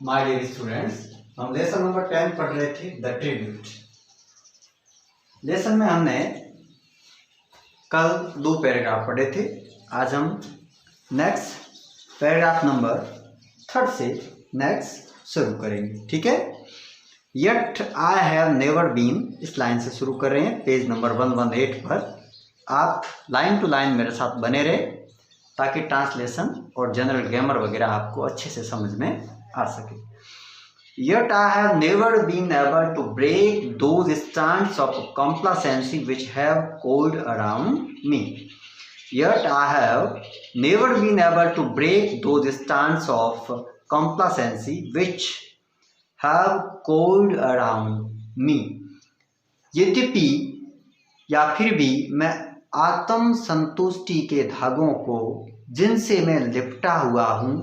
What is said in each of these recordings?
My dear students, हम lesson number 10 पढ़ रहे थे द ट्रिब्यूट। लेसन में हमने कल 2 पैराग्राफ पढ़े थे। आज हम नेक्स्ट पैराग्राफ नंबर 3 से नेक्स्ट शुरू करेंगे। ठीक है। Yet I have never been, इस लाइन से शुरू कर रहे हैं, पेज नंबर 118 पर। आप लाइन टू लाइन मेरे साथ बने रहे ताकि ट्रांसलेशन और जनरल ग्रामर वगैरह आपको अच्छे से समझ में आ सके। Yet I have never been able to break those stands of complacency which have coiled around me. Yet I have never been able to break those stands of complacency which have coiled around me. यद्यपि या फिर भी मैं आत्म संतुष्टि के धागों को जिनसे मैं लिपटा हुआ हूँ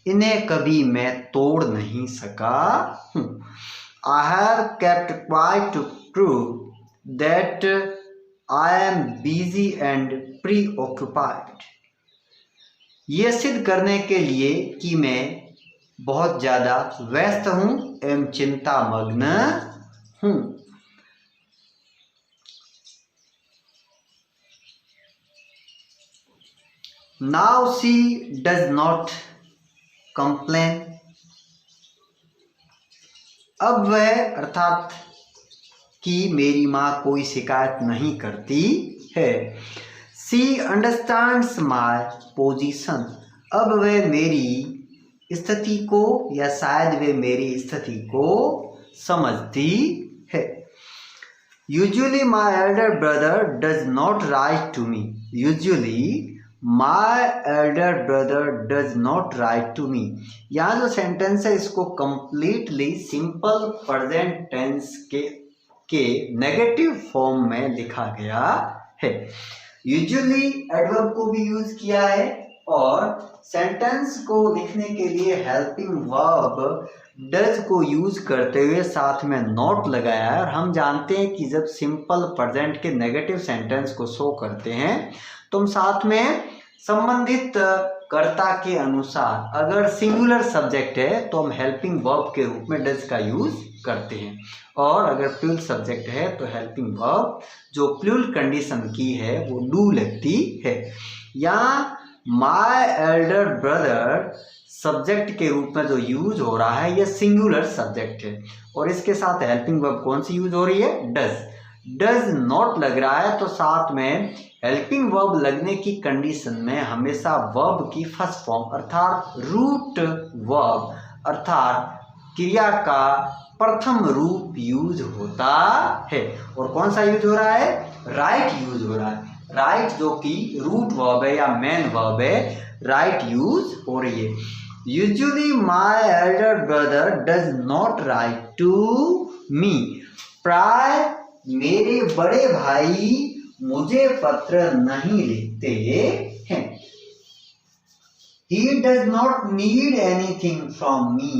इन्हें कभी मैं तोड़ नहीं सका हूँ। I have kept quiet to prove that I am busy and preoccupied. ये सिद्ध करने के लिए कि मैं बहुत ज़्यादा व्यस्त हूँ एवं चिंता मग्न हूँ। Now she does not complain. अब वह अर्थात कि मेरी माँ कोई शिकायत नहीं करती है। She understands my position. अब वह मेरी स्थिति को या शायद वे मेरी स्थिति को समझती है। Usually my elder brother does not write to me. Usually My elder brother does not write to me. यहाँ जो सेंटेंस है इसको completely सिंपल प्रेजेंट टेंस के नेगेटिव फॉर्म में लिखा गया है। यूजुअली एडवर्ब को भी यूज किया है और सेंटेंस को लिखने के लिए हेल्पिंग वर्ब डज को यूज करते हुए साथ में नॉट लगाया है। और हम जानते हैं कि जब सिंपल प्रेजेंट के नेगेटिव सेंटेंस को शो करते हैं तो हम साथ में संबंधित कर्ता के अनुसार अगर सिंगुलर सब्जेक्ट है तो हम हेल्पिंग वर्ब के रूप में डज का यूज करते हैं और अगर प्लूरल सब्जेक्ट है तो हेल्पिंग वर्ब जो प्लूरल कंडीशन की है वो डू लगती है। यहाँ माय एल्डर ब्रदर सब्जेक्ट के रूप में जो यूज हो रहा है यह सिंगुलर सब्जेक्ट है और इसके साथ हेल्पिंग वर्ब कौन सी यूज हो रही है? डज नॉट लग रहा है तो साथ में हेल्पिंग वर्ब लगने की कंडीशन में हमेशा वर्ब की फर्स्ट फॉर्म अर्थात रूट वर्ब अर्थात क्रिया का प्रथम रूप यूज होता है। और कौन सा यूज हो रहा है? राइट यूज हो रहा है। राइट जो कि रूट वर्ब है या मेन वर्ब है, राइट यूज हो रही है। Usually my elder brother does not write to me. प्राय मेरे बड़े भाई मुझे पत्र नहीं लिखते हैं। He does not need anything from me.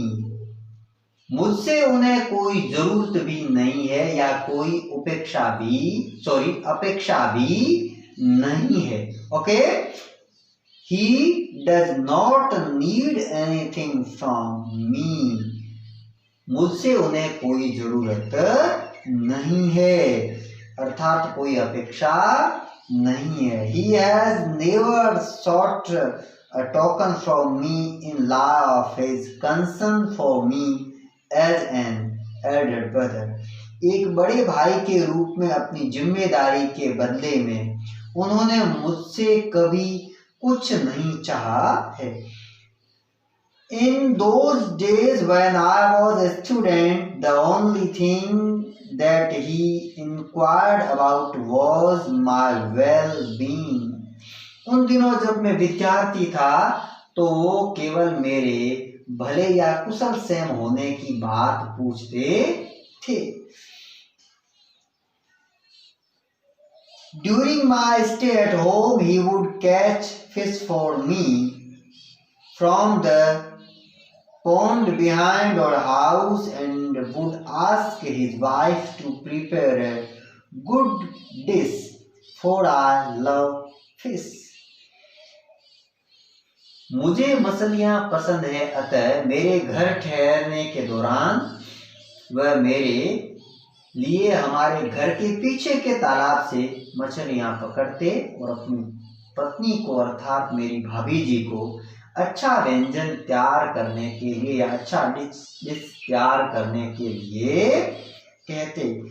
मुझसे उन्हें कोई जरूरत भी नहीं है या कोई अपेक्षा भी नहीं है। Okay, He does not need anything from me. मुझसे उन्हें कोई जरूरत नहीं है अर्थात कोई अपेक्षा नहीं है। He has never sought a token from me in lieu of his concern for me as an elder brother. एक बड़े भाई के रूप में अपनी जिम्मेदारी के बदले में उन्होंने मुझसे कभी कुछ नहीं चाहा है। In those days when I was a student, the only thing that he inquired about was my well-being. उन दिनों जब मैं विद्यार्थी था तो वो केवल मेरे भले या कुशल क्षेम होने की बात पूछते थे। During my stay at home, he would catch fish for me from the pond behind our house and would ask his wife to prepare a good dish, for I love fish. मुझे मछलियाँ पसंद है, अतः मेरे घर ठहरने के दौरान वह मेरे लिए हमारे घर के पीछे के तालाब से मछलियाँ पकड़ते और अपनी पत्नी को अर्थात मेरी भाभी जी को अच्छा व्यंजन तैयार करने के लिए या अच्छा डिश तैयार करने के लिए कहते।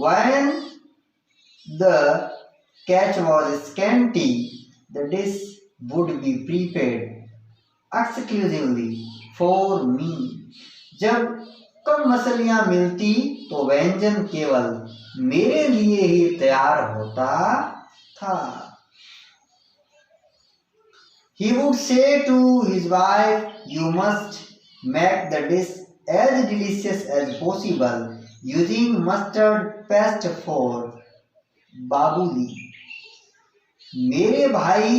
When the catch was scanty, the dish would be prepared exclusively for me. जब कम मछलियां मिलती तो व्यंजन केवल मेरे लिए ही तैयार होता था। He would say to his wife, "You must make the dish as delicious as possible, using mustard paste for बाबूली।" मेरे भाई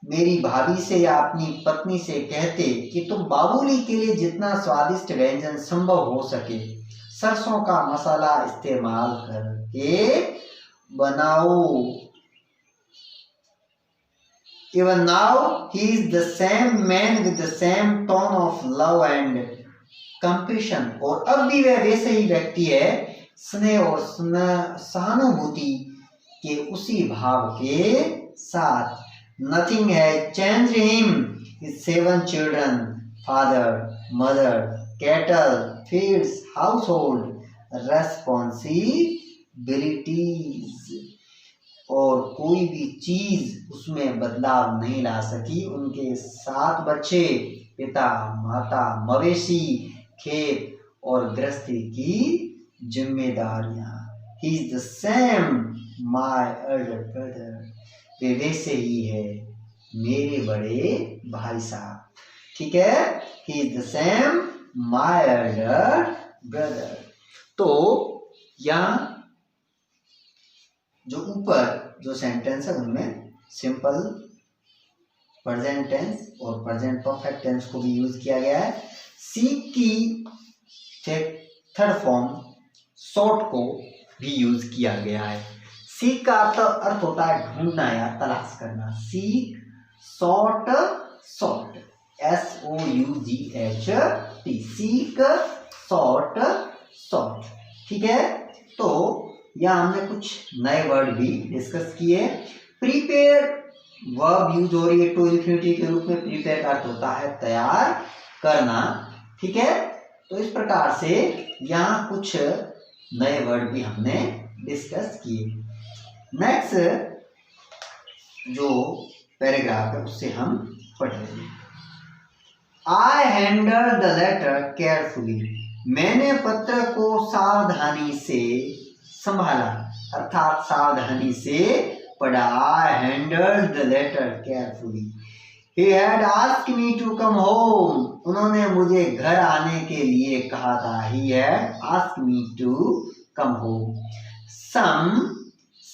मेरी भाभी से या अपनी पत्नी से कहते कि तुम बाबूली के लिए जितना स्वादिष्ट व्यंजन संभव हो सके सरसों का मसाला इस्तेमाल करके बनाओ। Even now he is the same man with the same tone of love and compassion। और अब भी वह वैसे ही व्यक्ति है, स्नेह और सहानुभूति के उसी भाव के साथ। Nothing has changed him. His 7 children, father, mother, cattle, fields, household responsibilities। और कोई भी चीज उसमें बदलाव नहीं ला सकी। उनके 7 बच्चे, पिता, माता, मवेशी, खेत और गृहस्थी की जिम्मेदारियां। He is the same my elder brother। वे वैसे ही है मेरे बड़े भाई साहब। ठीक है, He is the same my elder brother। तो यहाँ जो ऊपर जो सेंटेंस है उनमें सिंपल प्रेजेंट टेंस और प्रेजेंट परफेक्ट टेंस को भी यूज किया गया है। सीक की थर्ड फॉर्म सॉर्ट को भी यूज किया गया है। सीक का अर्थ होता है ढूंढना या तलाश करना। Seek, sort, sort, SOUGHT, seek, sort, sort. ठीक है, तो यहाँ हमने कुछ नए वर्ड भी डिस्कस किए। प्रीपेयर वर्ब यूज हो रही है टू इन्फिनिटी के रूप में। प्रीपेयर का अर्थ होता है तैयार करना। ठीक है, तो इस प्रकार से यहाँ कुछ नए वर्ड भी हमने डिस्कस किए। नेक्स्ट जो पैराग्राफ है उससे हम पढ़ रहे हैं। I handled the letter carefully। मैंने पत्र को सावधानी से संभाला अर्थात सावधानी से पढ़ा। I handled the letter carefully। He had asked me to come home। उन्होंने मुझे घर आने के लिए कहा था। He had asked me to come home।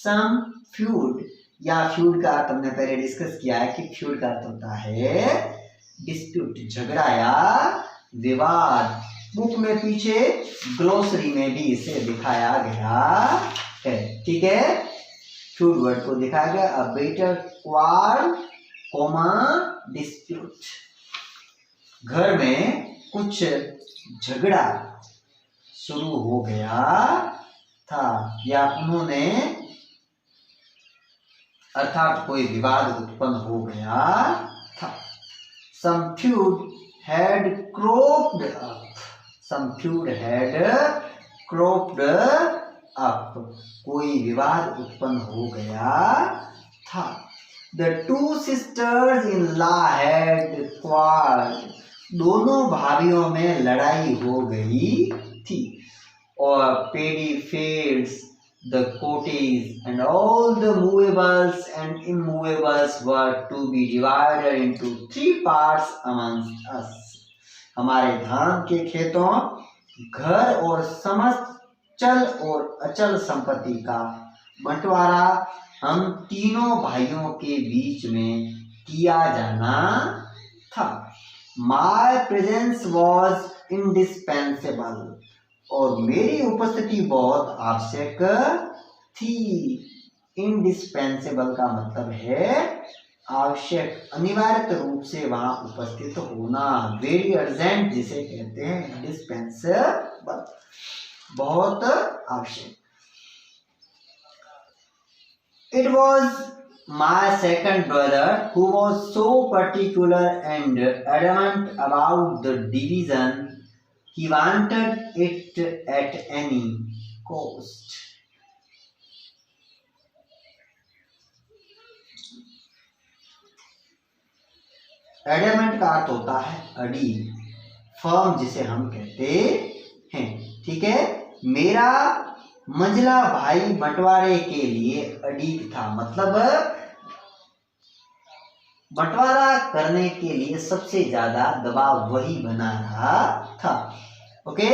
some feud या feud का अर्थ हमने पहले डिस्कस किया है कि feud का अर्थ होता है डिस्प्यूट, झगड़ा या विवाद। बुक में पीछे ग्लोसरी में भी इसे दिखाया गया है। ठीक है, फ्यूड वर्ड को दिखाया गया। A bitter quarrel, dispute. घर में कुछ झगड़ा शुरू हो गया था या उन्होंने अर्थात कोई विवाद उत्पन्न हो गया था। Some feud had cropped up। Some feud had cropped up। कोई विवाद उत्पन्न हो गया था। The two sisters-in-law had quarreled। दोनों भाभियों में लड़ाई हो गई थी। और paddy fields, the cottage and all the movables and immovables were to be divided into 3 parts amongst us। हमारे धान के खेतों, घर और समस्त चल और अचल संपत्ति का बंटवारा हम तीनों भाइयों के बीच में किया जाना था। My presence was indispensable। और मेरी उपस्थिति बहुत आवश्यक थी। इंडिस्पेंसेबल का मतलब है आवश्यक, अनिवार्य रूप से वहां उपस्थित होना, वेरी अर्जेंट जिसे कहते हैं, इंडिस्पेंसेबल, बहुत आवश्यक। It was my second brother who was so particular and adamant about the division. He wanted it at any cost. Adamant का अर्थ होता है अड़ील, फर्म जिसे हम कहते हैं, ठीक है। मेरा मंझला भाई बंटवारे के लिए अड़ील था, मतलब बंटवारा करने के लिए सबसे ज्यादा दबाव वही बना रहा था। Okay,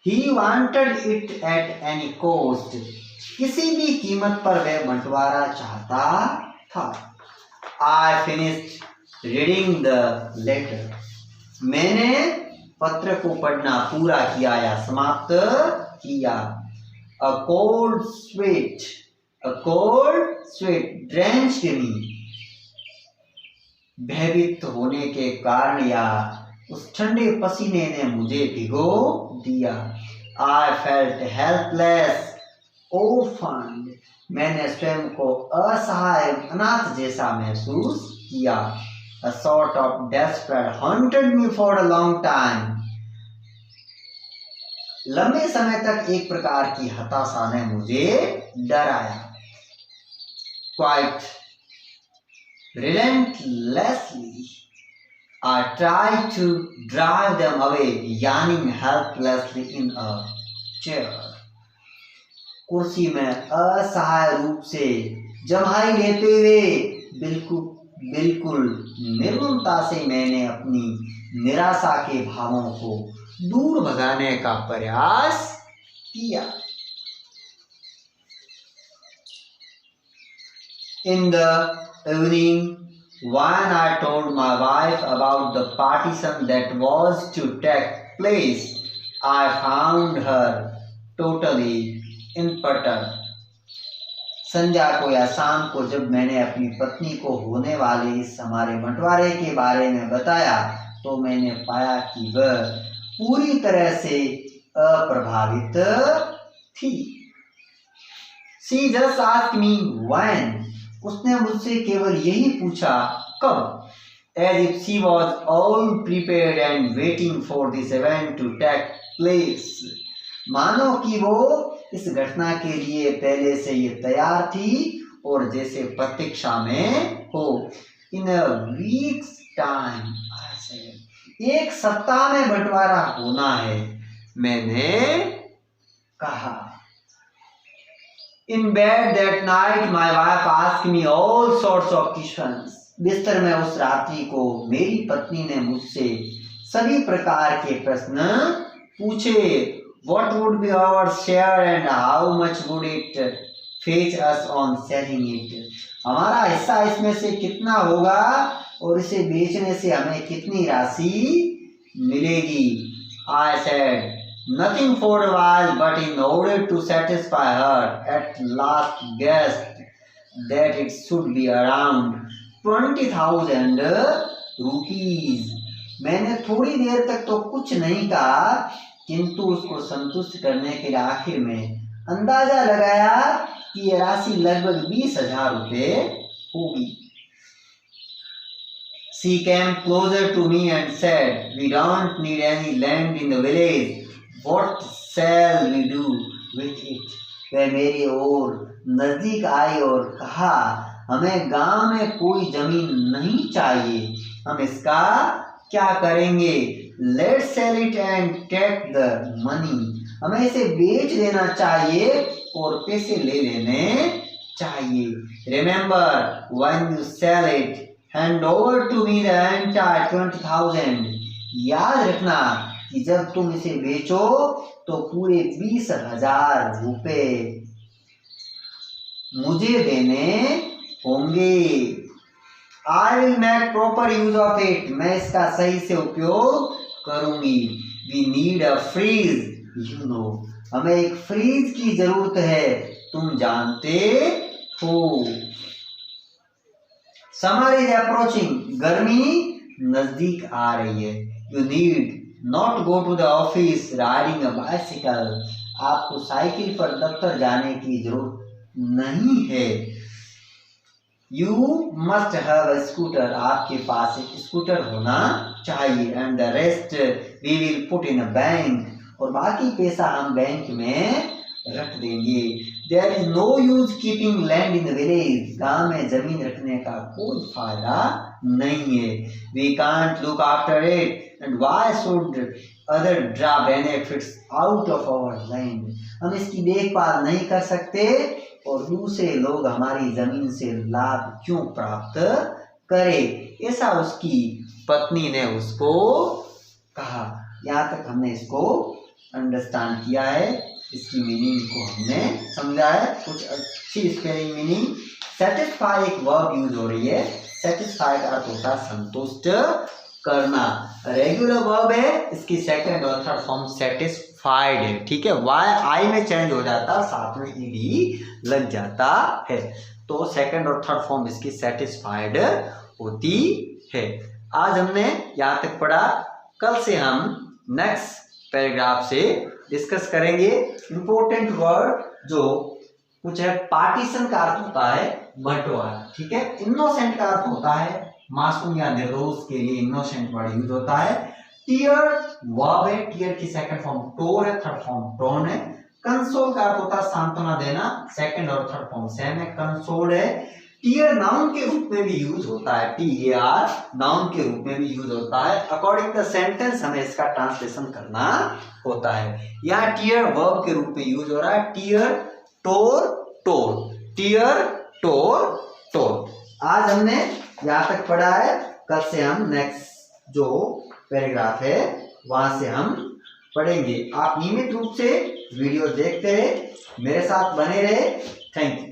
he wanted it at any cost, किसी भी कीमत पर वह बंटवारा चाहता था। I finished reading the letter, मैंने पत्र को पढ़ना पूरा किया या समाप्त किया। A cold sweat drenched me, भयभीत होने के कारण या उस ठंडे पसीने ने मुझे भिगो दिया। I felt helpless, orphaned, मैंने स्वयं को असहाय अनाथ जैसा महसूस किया। A sort of despair haunted me for a long time, लंबे समय तक एक प्रकार की हताशा ने मुझे डराया। Quite relentlessly, I tried to drive them away, yawning helplessly in a chair. कुर्सी में असहाय रूप से जम्हाई लेते हुए बिल्कुल निर्ममता से मैंने अपनी निराशा के भावों को दूर भगाने का प्रयास किया। In the evening, when I told my wife about the partition that was to take place, I found her totally imperturbed. संध्या को या शाम को जब मैंने अपनी पत्नी को होने वाले इस हमारे बंटवारे के बारे में बताया, तो मैंने पाया कि वह पूरी तरह से अप्रभावित थी। She just asked me when, उसने मुझसे केवल यही पूछा कब, as if she was all prepared and waiting for this event to take place, मानो कि वो इस घटना के लिए पहले से ये तैयार थी और जैसे प्रतीक्षा में हो। In a week's time, I said, एक सप्ताह में बंटवारा होना है, मैंने कहा। In bed that night, my wife asked me all sorts of questions. बिस्तर में उस रात्रि को मेरी पत्नी ने मुझसे सभी प्रकार के प्रश्न पूछे। What would be our share and how much would it fetch us on selling it? हमारा हिस्सा इसमें से कितना होगा और इसे बेचने से हमें कितनी राशि मिलेगी? I said, nothing for a while, but in order to satisfy her, at last guessed that it should be around 20,000 rupees. मैंने थोड़ी देर तक तो कुछ नहीं कहा, किंतु उसको संतुष्ट करने के लिए आखिर में अंदाजा लगाया कि यह राशि लगभग 20,000 रुपये होगी। She came closer to me and said, "We don't need any land in the village. What shall we do with it?" वह मेरी ओर नजदीक आई और कहा, हमें गांव में कोई जमीन नहीं चाहिए, हम इसका क्या करेंगे? Let's sell it and take the money. हमें इसे बेच देना चाहिए और पैसे ले लेने चाहिए। Remember, when you sell it, hand over to me the entire 20,000. याद रखना कि जब तुम इसे बेचो तो पूरे 20,000 रुपए मुझे देने होंगे। I will make proper use of it. मैं इसका सही से उपयोग करूंगी। We need a freeze, you know. हमें एक फ्रीज की जरूरत है, तुम जानते हो। समर इज अप्रोचिंग, गर्मी नजदीक आ रही है। You need not go to the office riding a bicycle, आपको साइकिल पर दफ्तर जाने की जरूरत नहीं है। You must have a scooter, आपके पास एक स्कूटर होना चाहिए। And the rest we will put in a bank, और बाकी पैसा हम बैंक में रख देंगे। There is no use keeping land in village, गांव में जमीन रखने का कोई फायदा नहीं है। We can't look after it and why should other draw benefits out of our land, हम इसकी देखभाल नहीं कर सकते और दूसरे लोग हमारी जमीन से लाभ क्यों प्राप्त करें, ऐसा उसकी पत्नी ने उसको कहा। यहाँ तक हमने इसको अंडरस्टैंड किया है, इसकी मीनिंग को हमने समझा है। कुछ अच्छी स्पेलिंग मीनिंग। सेटिस्फाई एक वर्ब यूज हो रही है, सेटिस्फाई का अर्थ होता है संतुष्ट करना। रेगुलर वर्ब है, इसकी सेकंड और थर्ड फॉर्म सेटिस्फाइड है, ठीक है। वाई आई में चेंज हो जाता है, साथ में ईडी लग जाता है, तो सेकंड और थर्ड फॉर्म इसकी सेटिस्फाइड होती है। आज हमने यहाँ तक पढ़ा, कल से हम नेक्स्ट पैराग्राफ से डिस्कस करेंगे। इंपॉर्टेंट वर्ड जो कुछ है, पार्टीशन का अर्थ होता है बंटवारा, ठीक है। इनोसेंट का अर्थ होता है मासूम या निर्दोष के लिए इनोसेंट वर्ड यूज होता है। टीयर वर्ब है, टीयर की सेकंड फॉर्म टोर है, थर्ड फॉर्म टोन है। कंसोल का अर्थ होता है सांत्वना देना, सेकंड और थर्ड फॉर्म सेम है, कंसोल है। टीयर नाउन के रूप में भी यूज होता है, टीआर नाउन के रूप में भी यूज होता है। अकॉर्डिंग द सेंटेंस हमें इसका ट्रांसलेशन करना होता है। यहाँ टीयर वर्ब के रूप में यूज हो रहा है, टीयर टोर टोर, टीयर टोर टोर। आज हमने यहाँ तक पढ़ा है, कल से हम नेक्स्ट जो पैराग्राफ है वहां से हम पढ़ेंगे। आप नियमित रूप से वीडियो देखते रहे, मेरे साथ बने रहे। Thank you.